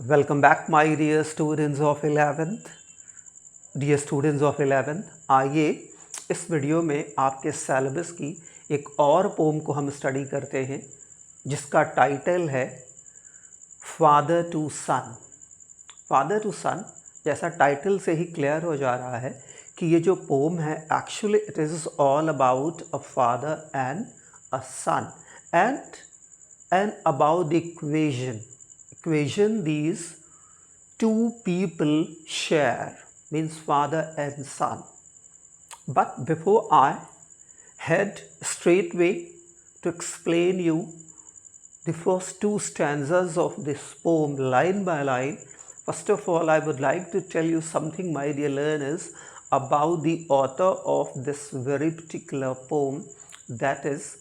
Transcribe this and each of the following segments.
Welcome back my dear students of 11th। Dear students of 11th, आइए इस video में आपके सिलेबस की एक और पोम को हम स्टडी करते हैं जिसका टाइटल है father to son. Father to son, जैसा टाइटल से ही क्लियर हो जा रहा है कि ये जो पोम है actually it is all about a father and a son and about the equation these two people share, means father and son. But before I head straightway to explain you the first two stanzas of this poem line by line, first of all I would like to tell you something, my dear learners, about the author of this very particular poem, that is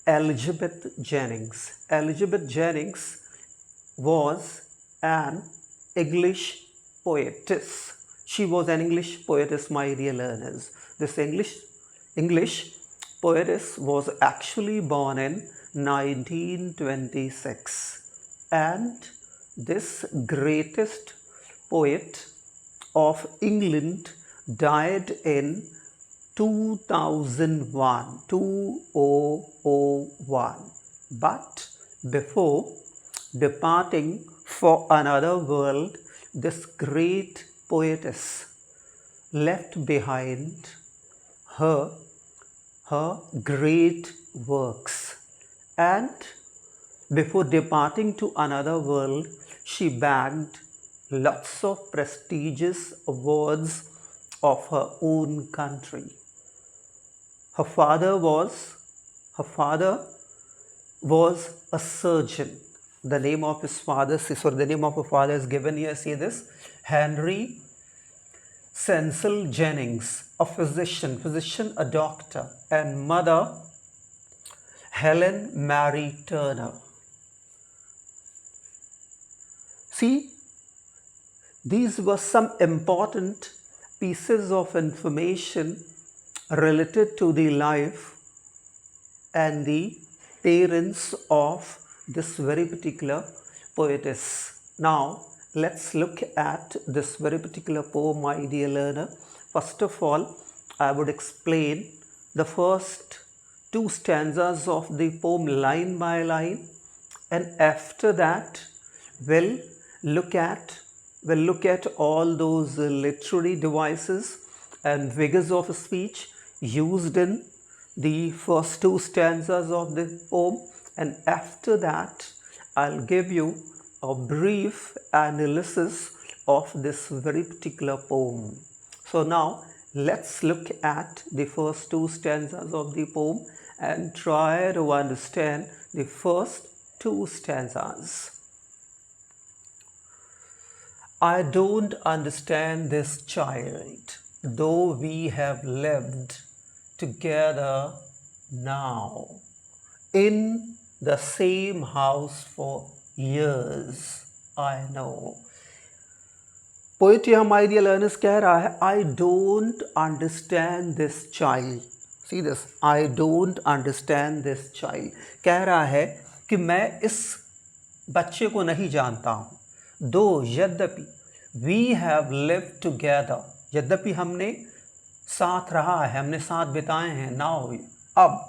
Elizabeth Jennings. Elizabeth Jennings was an English poetess. She was an English poetess, my dear learners. This English poetess was actually born in 1926, and this greatest poet of England died in 2001. But before departing for another world, this great poetess left behind her great works, and before departing to another world, she bagged lots of prestigious awards of her own country. Her father was a surgeon. The name of his father, the name of her father is given here. See this: Henry Cecil Jennings, a physician, a doctor, and mother Helen Mary Turner. See, these were some important pieces of information related to the life and the parents of this very particular poetess. Now let's look at this very particular poem, my dear learner. First of all, I would explain the first two stanzas of the poem line by line, and after that we'll look at all those literary devices and figures of speech used in the first two stanzas of the poem, and after that I'll give you a brief analysis of this very particular poem. So now let's look at the first two stanzas of the poem and try to understand the first two stanzas. I don't understand this child, though we have lived together now in the same house for years. I know. Poet here, my dear learners, कह रहा है I don't understand this child. See this, I don't understand this child. कह रहा है कि मैं इस बच्चे को नहीं जानता हूँ. दो, यद्यपि we have lived together, यद्यपि हमने साथ रहा है, हमने साथ बिताए हैं. now, अब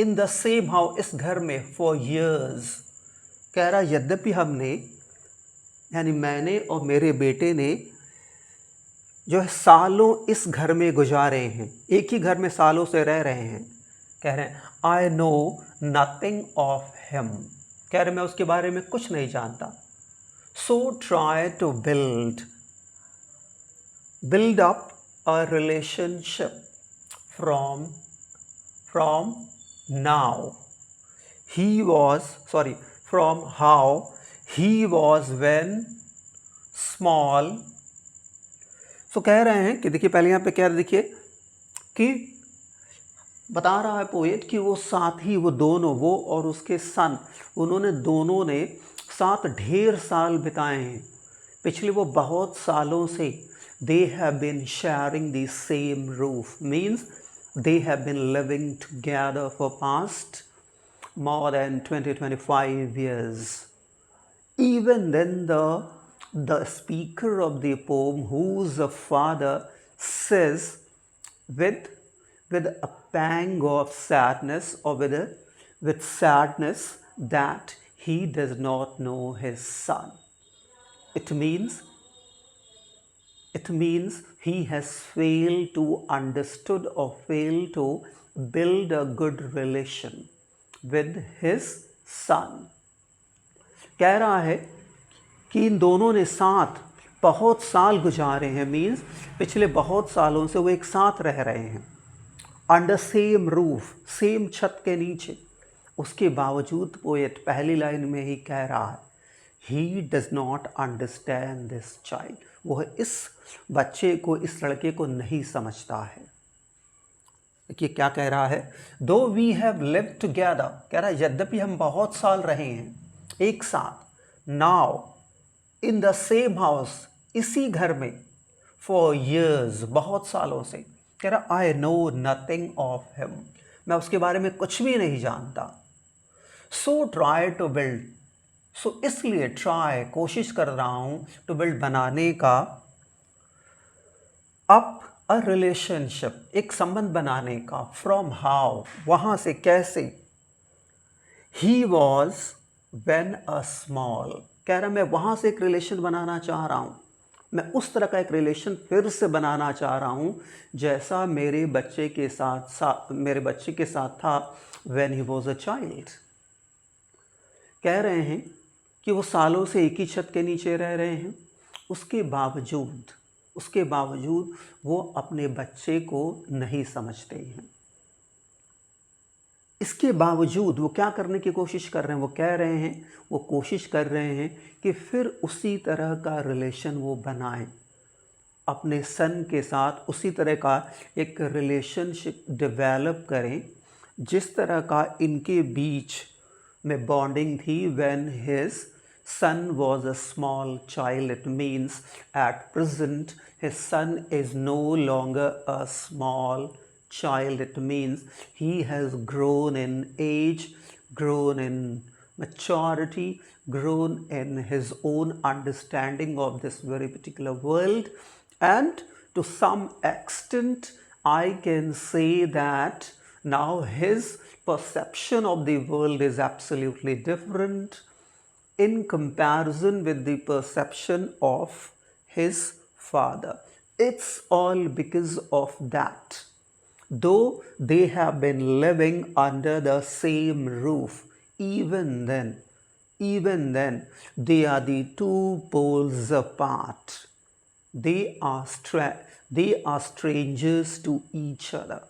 in the same house, इस घर में, for years. कह रहा यद्यपि हमने, यानी मैंने और मेरे बेटे ने जो है सालों इस घर में गुजारे हैं, एक ही घर में सालों से रह रहे हैं. कह रहे हैं I know nothing of him. कह रहे मैं उसके बारे में कुछ नहीं जानता. So try to build up a relationship from now. From how he was when small. So कह रहे हैं कि देखिए, पहले यहाँ पे क्या देखिए कि बता रहा है पोएट कि वो साथ ही, वो दोनों, वो और उसके सन, दोनों ने साथ ढेर साल बिताए हैं. पिछले वो बहुत सालों से they have been sharing the same roof, means they have been living together for past more than 20-25 years Even then the speaker of the poem, who's a father, says with a pang of sadness, or with sadness, that he does not know his son. It means he has failed to understood or failed to build a good relation with his son. कह रहा है कि इन दोनों ने साथ बहुत साल गुजारे हैं, मीन्स पिछले बहुत सालों से वो एक साथ रह रहे हैं, अंडर सेम रूफ, सेम छत के नीचे। उसके बावजूद पोएट पहली लाइन में ही कह रहा है, he does not understand this child, वह इस बच्चे को, इस लड़के को नहीं समझता है। देखिए क्या कह रहा है, दो वी हैव लिव्ड टुगेदर, कह रहा है यद्यपि हम बहुत साल रहे हैं एक साथ, now in the same house, इसी घर में, फॉर ईयर्स, बहुत सालों से, कह रहा I know nothing of him, मैं उसके बारे में कुछ भी नहीं जानता। सो ट्राई टू बिल्ड, सो इसलिए ट्राई, कोशिश कर रहा हूँ, टू बिल्ड, बनाने का, अप अ रिलेशनशिप, एक संबंध बनाने का, फ्रॉम हाउ, वहाँ से, कैसे, he was when a small, कह रहा मैं वहाँ से एक रिलेशन बनाना चाह रहा हूँ, मैं उस तरह का एक रिलेशन फिर से बनाना चाह रहा हूँ जैसा मेरे बच्चे के साथ था when he was a child. कह रहे हैं कि वो सालों से एक ही छत के नीचे रह रहे हैं, उसके बावजूद वो अपने बच्चे को नहीं समझते हैं। इसके बावजूद वो क्या करने की कोशिश कर रहे हैं, वो कोशिश कर रहे हैं कि फिर उसी तरह का रिलेशन वो बनाएं अपने सन के साथ, उसी तरह का एक रिलेशनशिप डेवलप करें जिस तरह का इनके बीच में बॉन्डिंग थी when his son was a small child. It means at present his son is no longer a small child. It means he has grown in age, grown in maturity, grown in his own understanding of this very particular world, and to some extent I can say that now his perception of the world is absolutely different in comparison with the perception of his father. It's all because of that. Though they have been living under the same roof, even then, they are the two poles apart. They are strangers to each other.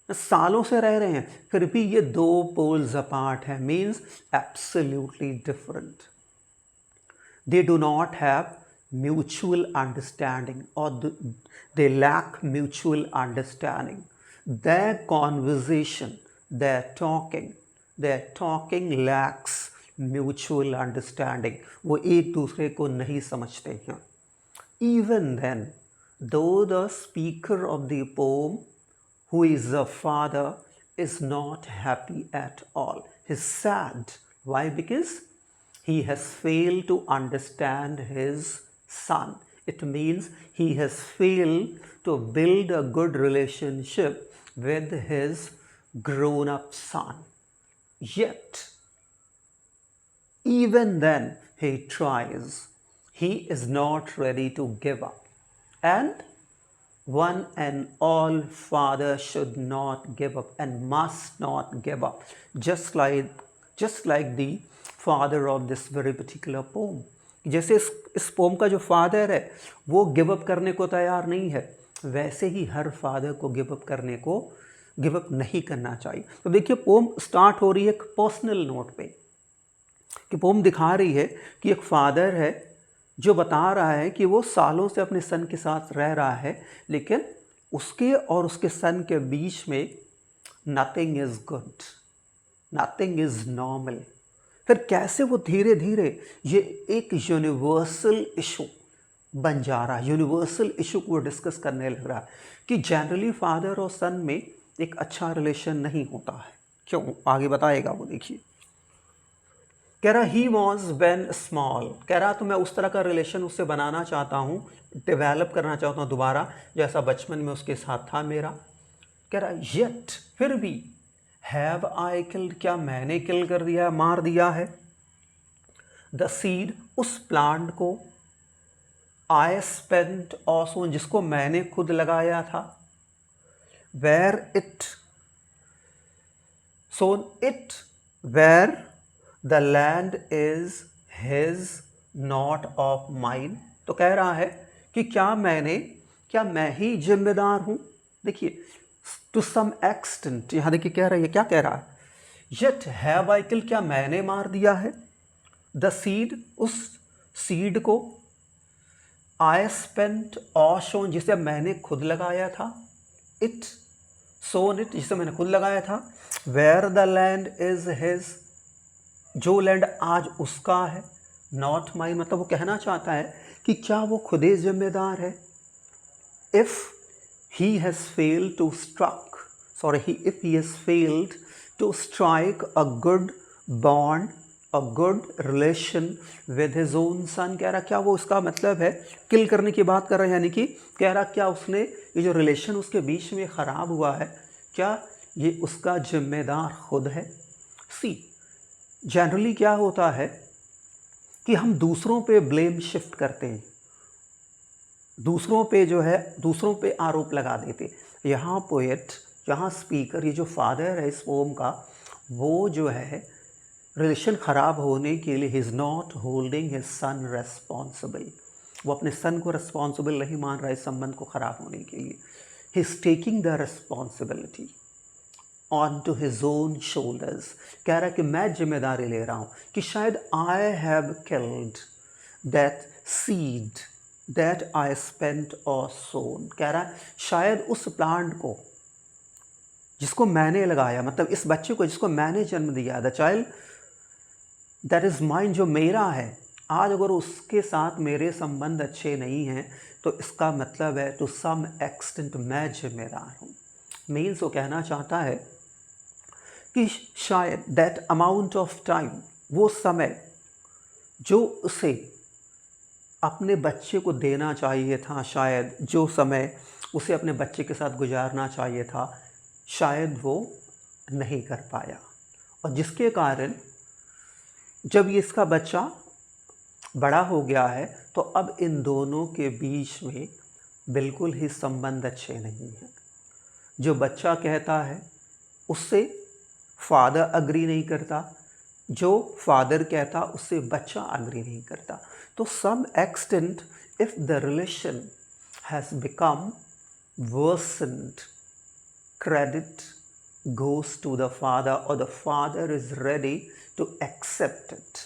सालों से रह रहे हैं फिर भी ये दो poles apart हैं, means absolutely different. They do not have mutual understanding और they lack mutual understanding. Their conversation, their talking lacks mutual understanding, वो एक दूसरे को नहीं समझते हैं। Even then, though the speaker of the poem, who is a father, is not happy at all. He's sad. Why? Because he has failed to understand his son. It means he has failed to build a good relationship with his grown-up son. Yet, even then, he tries. He is not ready to give up. And one and all, father should not give up and must not give up, just like the father of this very particular poem. जैसे इस pome का जो father है वो give up करने को तैयार नहीं है, वैसे ही हर फादर को गिव अप नहीं करना चाहिए। तो देखिए पोम स्टार्ट हो रही है एक पर्सनल नोट पे, कि पोम दिखा रही है कि एक फादर है जो बता रहा है कि वो सालों से अपने सन के साथ रह रहा है, लेकिन उसके और उसके सन के बीच में nothing is good, nothing is normal. फिर कैसे वो धीरे धीरे ये एक यूनिवर्सल इशू बन जा रहा है, यूनिवर्सल इशू को डिस्कस करने लग रहा है कि जनरली फादर और सन में एक अच्छा रिलेशन नहीं होता है। क्यों, आगे बताएगा वो, देखिए। कह रहा ही वॉज वेन स्मॉल, कह रहा तो मैं उस तरह का रिलेशन उससे बनाना चाहता हूँ, डेवलप करना चाहता हूँ दोबारा, जैसा बचपन में उसके साथ था मेरा। कह रहा येट, फिर भी, हैव आई किल्ड, क्या मैंने किल कर दिया, मार दिया है, द सीड, उस प्लांट को, आई स्पेंट ऑल्सो, जिसको मैंने खुद लगाया था, where it sown it, where the land is his not of mine. तो कह रहा है कि क्या मैं ही जिम्मेदार हूं। देखिए, टू सम एक्सटेंट, यहां देखिए कह रहा है, क्या कह रहा है, यट हैव आई किल, क्या मैंने मार दिया है, द सीड, उस सीड को, आई स्पेंट और शोन, जिसे मैंने खुद लगाया था, इट सोन इट, जिसे मैंने खुद लगाया था, where the land is his, जो लैंड आज उसका है, नॉट माइन, मतलब वो कहना चाहता है कि क्या वो खुद ही जिम्मेदार है। If he has failed to struck, if he has failed to strike a good bond, a good relation with his own son, कह रहा क्या वो उसका मतलब है, किल करने की बात कर रहा है, यानी कि कह रहा क्या उसने ये जो रिलेशन उसके बीच में ख़राब हुआ है, क्या ये उसका जिम्मेदार खुद है। सी, जनरली क्या होता है कि हम दूसरों पे ब्लेम शिफ्ट करते हैं, दूसरों पे जो है, दूसरों पे आरोप लगा देते। यहाँ पोएट, यहाँ स्पीकर, ये जो फादर है इस पोम का, वो जो है रिलेशन ख़राब होने के लिए, he is not holding his son responsible, वो अपने सन को रेस्पॉन्सिबल नहीं मान रहा है इस संबंध को ख़राब होने के लिए। He is taking the responsibility on to his own shoulders, कह रहा है कि मैं जिम्मेदारी ले रहा हूँ कि शायद I have killed that seed that I spent और सोन, कह रहा है शायद उस प्लांट को जिसको मैंने लगाया, मतलब इस बच्चे को जिसको मैंने जन्म दिया, the child that is mine, जो मेरा है, आज अगर उसके साथ मेरे संबंध अच्छे नहीं हैं तो इसका मतलब है टू सम एक्सटेंट मैं जिम्मेदार हूँ। मीन्स वो कहना चाहता है कि शायद दैट अमाउंट ऑफ टाइम, वो समय जो उसे अपने बच्चे को देना चाहिए था, शायद जो समय उसे अपने बच्चे के साथ गुजारना चाहिए था, शायद वो नहीं कर पाया, और जिसके कारण जब ये इसका बच्चा बड़ा हो गया है तो अब इन दोनों के बीच में बिल्कुल ही संबंध अच्छे नहीं हैं। जो बच्चा कहता है उससे फादर अग्री नहीं करता, जो फादर कहता उससे बच्चा अग्री नहीं करता। तो some extent if the relation has become worsened, credit goes to the father, or the father is ready to accept it.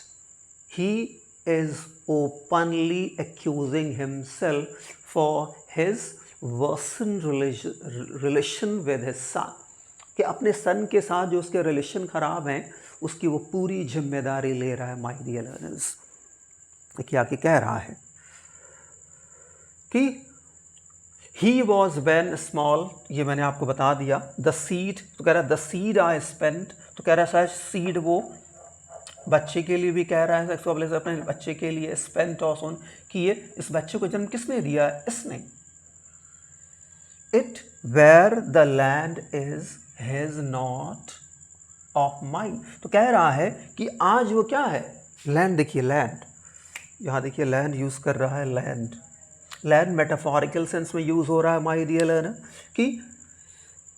He is openly accusing himself for his worsened relation with his son, कि अपने सन के साथ जो उसके relation ख़राब हैं उसकी वो पूरी जिम्मेदारी ले रहा है। माय डियर लर्नर्स, क्या कि कह रहा है कि ही वॉज वेन स्मॉल, ये मैंने आपको बता दिया। द सीड, तो कह रहा है द सीड आई स्पेंट, तो कह रहा है शायद सीड वो बच्चे के लिए भी कह रहा है, अपने बच्चे के लिए, स्पेंट और सोन, कि ये इस बच्चे को जन्म किसने दिया है, इसने। It where the land is his not of mine, तो कह रहा है कि आज वो क्या है, लैंड, देखिए लैंड, यहाँ देखिए लैंड यूज़ कर रहा है, लैंड, लैंड मेटाफोरिकल सेंस में यूज़ हो रहा है माय डियर लर्नर,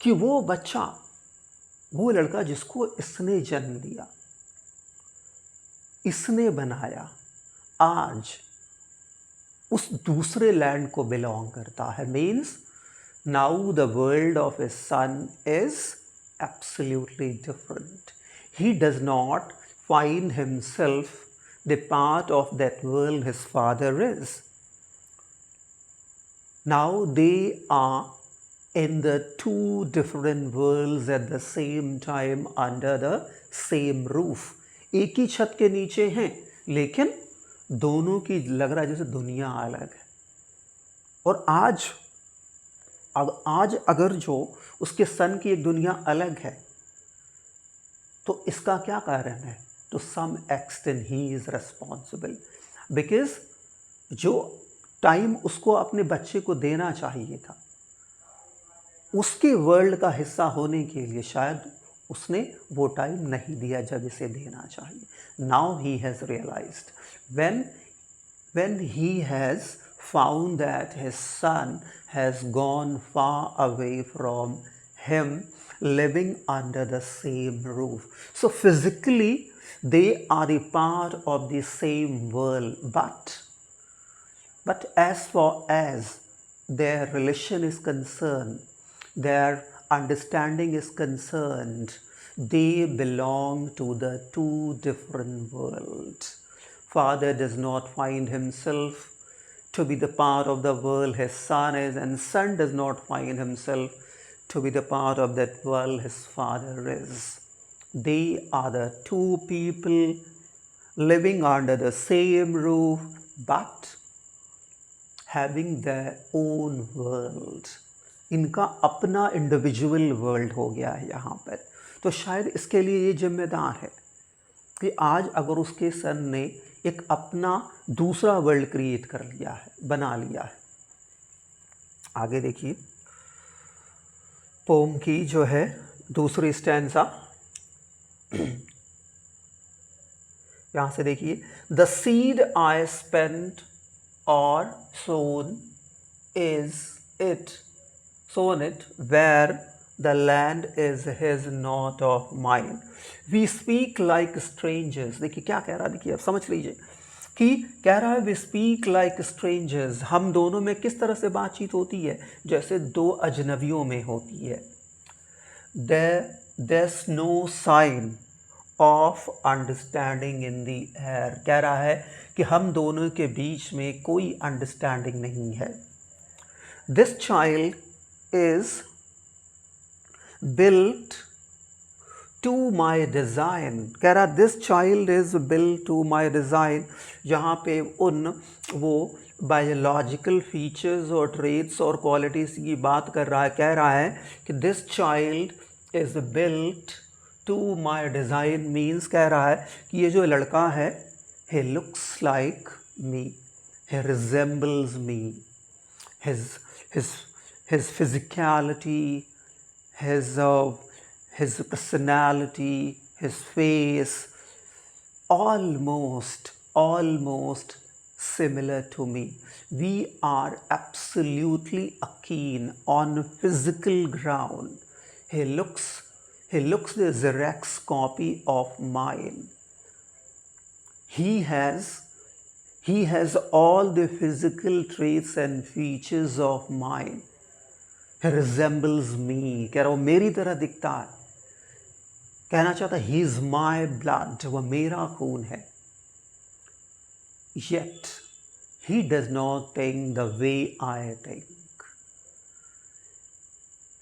कि वो बच्चा, वो लड़का जिसको इसने जन्म दिया, इसने बनाया, आज उस दूसरे लैंड को बिलोंग करता है। Means now the world of his son is absolutely different. He does not find himself the part of that world his father is. Now they are in the two different worlds at the same time under the same roof. एक ही छत के नीचे हैं, लेकिन दोनों की लग रहा है जैसे दुनिया अलग है। और आज अगर जो उसके सन की एक दुनिया अलग है तो इसका क्या कारण है, to some extent he is responsible, because जो टाइम उसको अपने बच्चे को देना चाहिए था, उसके वर्ल्ड का हिस्सा होने के लिए शायद उसने वो टाइम नहीं दिया जब इसे देना चाहिए. Now he has realised when he has found that his son has gone far away from him, living under the same roof. So physically they are a part of the same world, but as far as their relation is concerned, their understanding is concerned, they belong to the two different worlds. Father does not find himself to be the part of the world his son is, and son does not find himself to be the part of that world his father is. They are the two people living under the same roof, but having their own world. इनका अपना individual world हो गया है यहाँ पर. तो शायद इसके लिए ये जिम्मेदार है कि आज अगर उसके सन ने एक अपना दूसरा वर्ल्ड क्रिएट कर लिया है, बना लिया है. आगे देखिए पोम की जो है दूसरी स्टैंजा, यहाँ से देखिए. द सीड आई स्पेंट और sown it where the land is his, not of mine. We speak like strangers. देखिए क्या कह रहा है, देखिए अब समझ लीजिए कि कह रहा है we speak like strangers. हम दोनों में किस तरह से बातचीत होती है, जैसे दो अजनबियों में होती है. There's no sign of understanding in the air. कह रहा है कि हम दोनों के बीच में कोई अंडरस्टैंडिंग नहीं है. This child is built to my design. कह रहा this child is built to my design. यहाँ पे वो बायोलॉजिकल फीचर्स और ट्रेट्स और क्वालिटीज़ की बात कर रहा है. कह रहा है कि this child is built to my design means, कह रहा है कि ये जो लड़का है, he looks like me, he resembles me, his physicality, his personality, his face, almost similar to me. We are absolutely keen on physical ground. He looks the Xerox copy of mine. He has all the physical traits and features of mine. He resembles me. कह रहा वो मेरी तरह दिखता है. कहना चाहता he is my blood, वो मेरा खून है. Yet he does not think the way I think.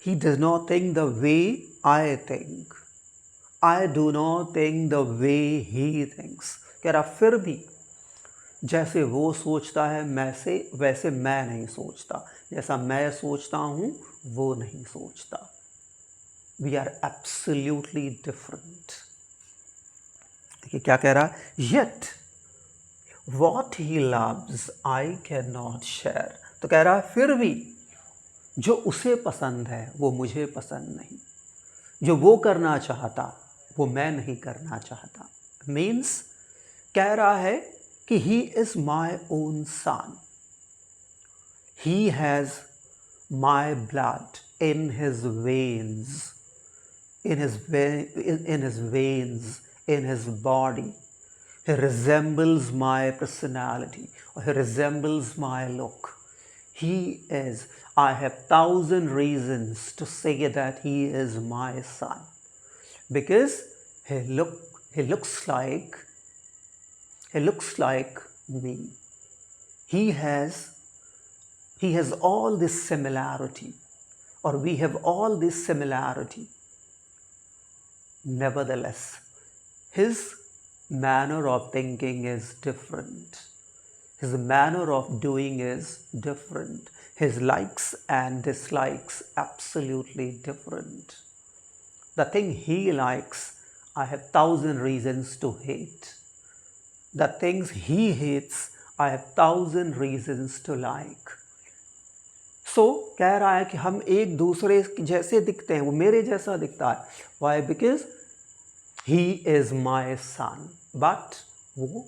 He does not think the way I think. I do not think the way he thinks. कह रहा फिर भी जैसे वो सोचता है वैसे मैं नहीं सोचता. जैसा मैं सोचता हूँ वो नहीं सोचता. We are absolutely different. देखिए क्या कह रहा है. Yet what he loves I cannot share. तो कह रहा है फिर भी जो उसे पसंद है वो मुझे पसंद नहीं. जो वो करना चाहता वो मैं नहीं करना चाहता. मीन्स कह रहा है कि he is my own son. He has my blood in his veins, in his body. He resembles my personality, or he resembles my look. I have 1,000 reasons to say that he is my son, because he looks like me. He has all this similarity, or we have all this similarity. Nevertheless, his manner of thinking is different. His manner of doing is different. His likes and dislikes absolutely different. The thing he likes, I have 1,000 reasons to hate. The things he hates, I have 1,000 reasons to like. So कह रहा है कि हम एक दूसरे जैसे दिखते हैं, वो मेरे जैसा दिखता है. Why? Because he is my son. But वो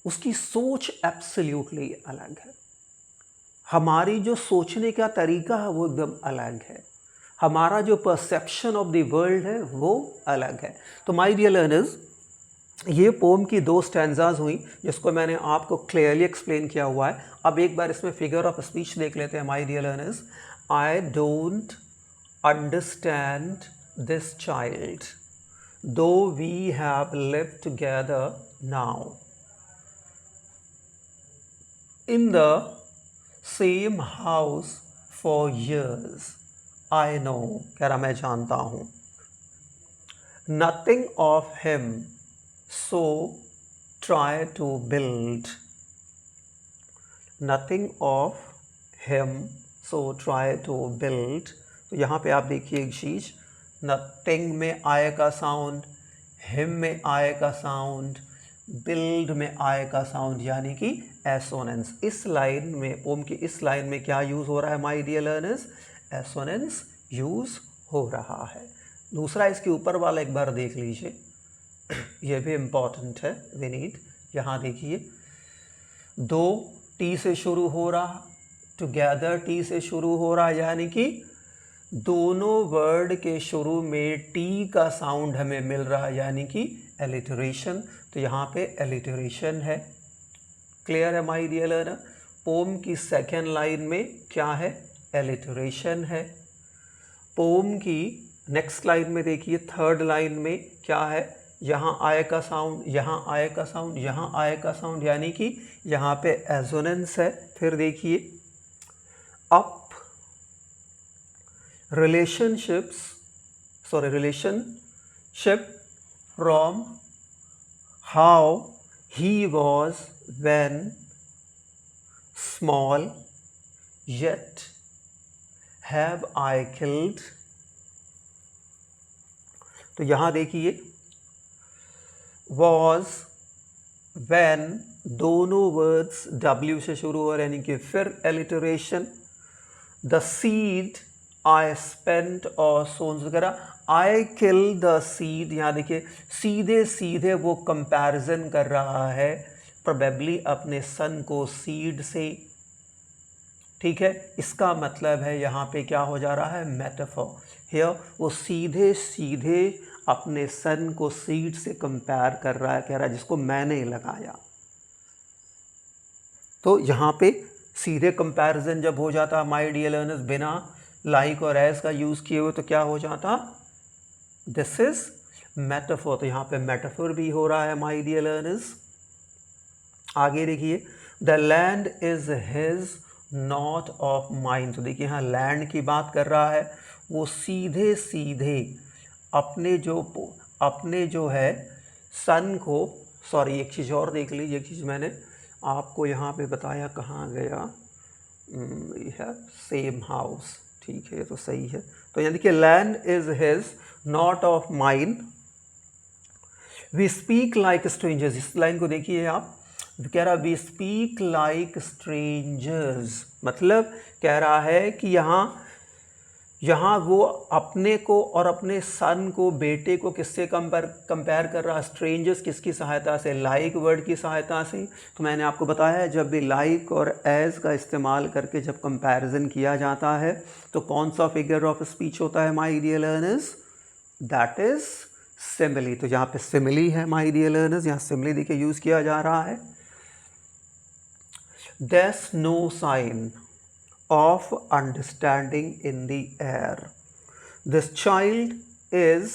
उसकी सोच एब्सोल्युटली अलग है. हमारी जो सोचने का तरीका है वो एकदम अलग है. हमारा जो परसेप्शन ऑफ द वर्ल्ड है वो अलग है. तो माय डियर लर्नर्स, ये पोम की 2 स्टैंजाज हुई जिसको मैंने आपको क्लियरली एक्सप्लेन किया हुआ है. अब एक बार इसमें फिगर ऑफ स्पीच देख लेते हैं. My dear learners, I don't understand this child though we have lived together now in the same house for years. I know, कह रहा मैं जानता हूँ. Nothing of him, so try to build. Nothing of him, so try to build. तो यहाँ पे आप देखिए एक चीज़, nothing में आय का साउंड, him में आय का साउंड, बिल्ड में आय का साउंड, यानी कि एसोनेंस. इस लाइन में, पोम की इस लाइन में क्या यूज़ हो रहा है my dear learners? Assonance use हो रहा है. दूसरा इसके ऊपर वाला एक बार देख लीजिए, ये भी इम्पॉर्टेंट है. वी नीड, यहाँ देखिए, दो टी से शुरू हो रहा, टुगेदर टी से शुरू हो रहा, यानी कि दोनों वर्ड के शुरू में टी का साउंड हमें मिल रहा है, यानी कि एलिटरेशन. तो यहाँ पे एलिटरेशन है. क्लियर है माय डियर लर्नर? पोम की सेकेंड लाइन में क्या है? एलिटरेशन है. पोम की नेक्स्ट लाइन में देखिए, थर्ड लाइन में क्या है? यहाँ आय का साउंड, यहाँ आय का साउंड, यहाँ आय का साउंड, यानी कि यहाँ पे एसोनेंस है. फिर देखिए, up relationship from how he was when small, yet have I killed. तो यहाँ देखिए, was, when, दोनों वर्ड्स W से शुरू हो रहे, यानी कि फिर alliteration. The seed I spent और सोन्स वगैरह. I kill the seed, यहाँ देखिए सीधे सीधे वो कंपैरिजन कर रहा है प्रोबेबली अपने सन को सीड से. ठीक है, इसका मतलब है यहाँ पे क्या हो जा रहा है? मेटाफोर. हियर वो सीधे सीधे अपने सन को सीड से कंपेयर कर रहा है, कह रहा है जिसको मैंने लगाया. तो यहाँ पे सीधे कंपैरिजन जब हो जाता है माय डियर लर्नर्स, बिना लाइक और एज का यूज़ किए हुए, तो क्या हो जाता? This is metaphor. तो यहाँ पे मेटाफोर भी हो रहा है माय डियर लर्नर्स. आगे देखिए, the land is his not of mine. तो देखिए यहाँ लैंड की बात कर रहा है. वो सीधे सीधे अपने जो है सन को, सॉरी एक चीज़ और देख लीजिए, एक चीज़ मैंने आपको यहाँ पे बताया, कहाँ गया? We have same house. ठीक है, तो सही है. तो यहाँ देखिए, land is his not of mine. We speak like strangers. इस लाइन को देखिए आप, कह रहा वी स्पीक लाइक स्ट्रेंजर्स, मतलब कह रहा है कि यहाँ वो अपने को और अपने सन को, बेटे को किससे कंपेयर कर रहा है? स्ट्रेंजर्स. किसकी सहायता से? लाइक वर्ड की सहायता से. तो मैंने आपको बताया है, जब भी लाइक और एज का इस्तेमाल करके जब कंपैरिजन किया जाता है तो कौन सा फिगर ऑफ स्पीच होता है my dear learners? That is simile. तो यहाँ पे सिमिली है माय डियर लर्नर्स. यहाँ सिमिली देखिए यूज़ किया जा रहा है. There's no sign of understanding in the air. This child is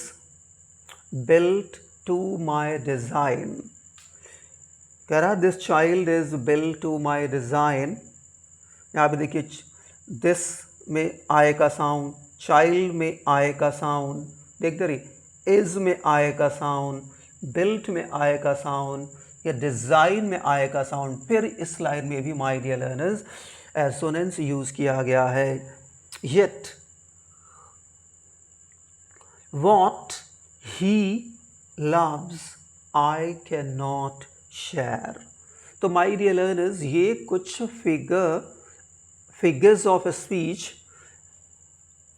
built to my design. कह रहा this child is built to my design. यहाँ पे देखिए, this में आय का साउंड, child में आय का साउंड, देखते रहिए, is में आय का साउंड, built में आय का साउंड, या डिज़ाइन में आय का साउंड. फिर इस लाइन में भी my dear learners assonance use किया गया है. Yet what he loves I cannot share. तो माय डियर लर्नर्स, ये कुछ फिगर्स ऑफ स्पीच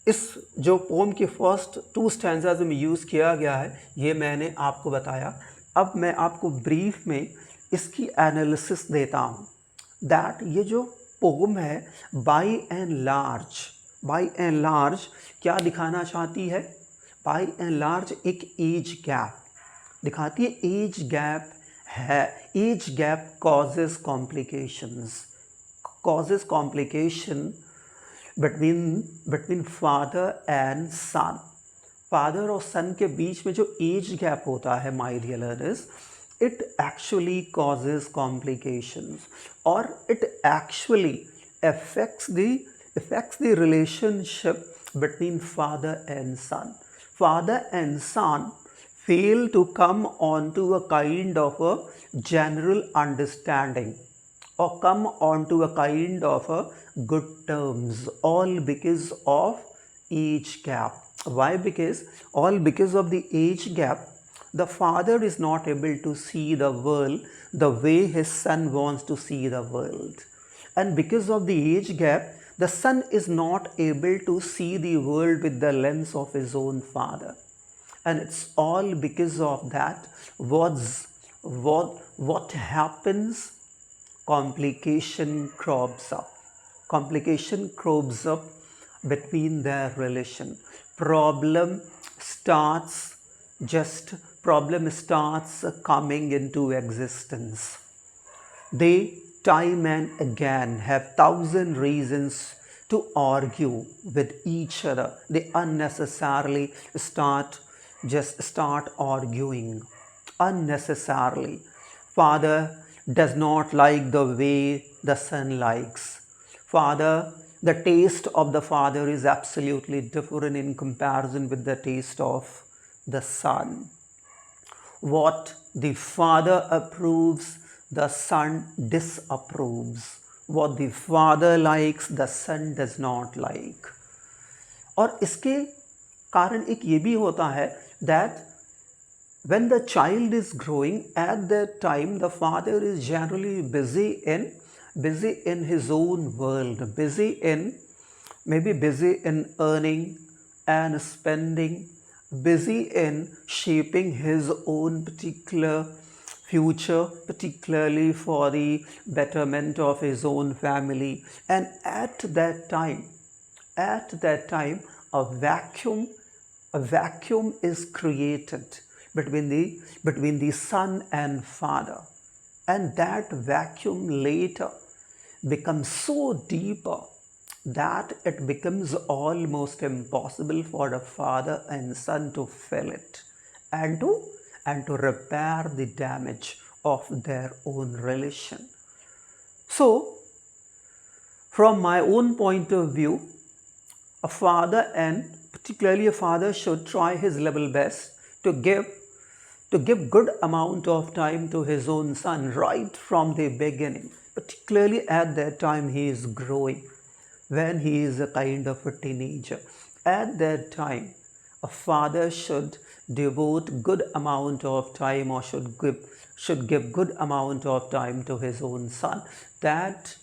इस जो पोम के फर्स्ट 2 स्टैंजाज में यूज़ किया गया है, ये मैंने आपको बताया। अब मैं आपको ब्रीफ में इसकी एनालिसिस देता हूँ। दैट ये जो पोम है बाय एंड लार्ज क्या दिखाना चाहती है? बाय एंड लार्ज एक एज गैप दिखाती है। Age gap causes complication between father and son. Father और सन के बीच में जो एज गैप होता है my dear learners, it actually causes complications, or it actually affects the relationship between father and son. Father and son fail to come onto a kind of a general understanding or come onto a kind of a good terms, all because of age gap. Why? Because of the age gap, the father is not able to see the world the way his son wants to see the world. And because of the age gap, the son is not able to see the world with the lens of his own father. And it's all because of that. What happens? Complication crops up between their relation. Starts problem starts coming into existence. They time and again have 1,000 reasons to argue with each other. They unnecessarily start arguing unnecessarily. Father does not like the way the son likes. The taste of the father is absolutely different in comparison with the taste of the son. What the father approves, the son disapproves. What the father likes, the son does not like. और इसके कारण एक ये भी होता है that when the child is growing, at that time the father is generally busy in his own world, busy in earning and spending, busy in shaping his own particular future, particularly for the betterment of his own family. And at that time a vacuum is created between the son and father, and that vacuum later becomes so deeper that it becomes almost impossible for the father and son to fill it and to repair the damage of their own relation. So from my own point of view, a father, and particularly a father, should try his level best to give good amount of time to his own son right from the beginning, particularly at that time he is growing, when he is a kind of a teenager. At that time, a father should devote good amount of time, or should give good amount of time to his own son, that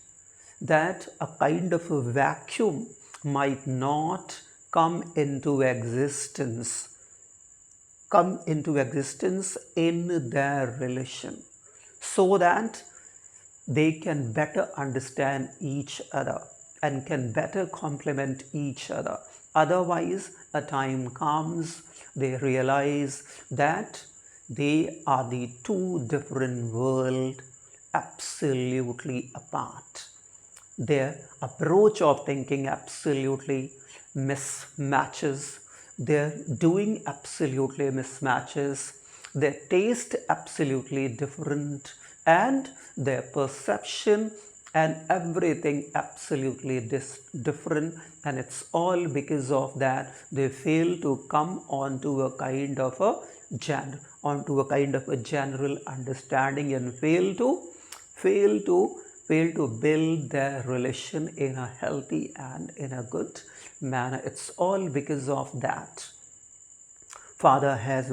a kind of a vacuum might not come into existence in their relation, so that they can better understand each other and can better complement each other. Otherwise, a time comes they realize that they are the two different worlds, absolutely apart. Their approach of thinking absolutely mismatches. Their doing absolutely mismatches. Their taste absolutely different, and their perception and everything absolutely different. And it's all because of that they fail to come onto a kind of a general understanding, and fail to build their relation in a healthy and in a good manner. It's all because of that. Father has,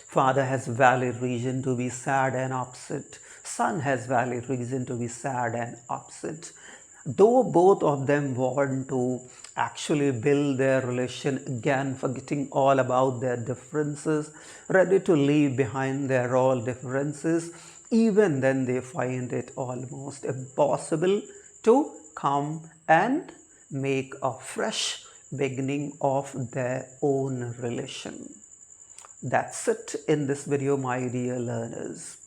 father has valid reason to be sad and upset. Son has valid reason to be sad and upset. Though both of them want to actually build their relation again, forgetting all about their differences, ready to leave behind their all differences, even then they find it almost impossible to come and make a fresh beginning of their own relation. That's it in this video, my dear learners.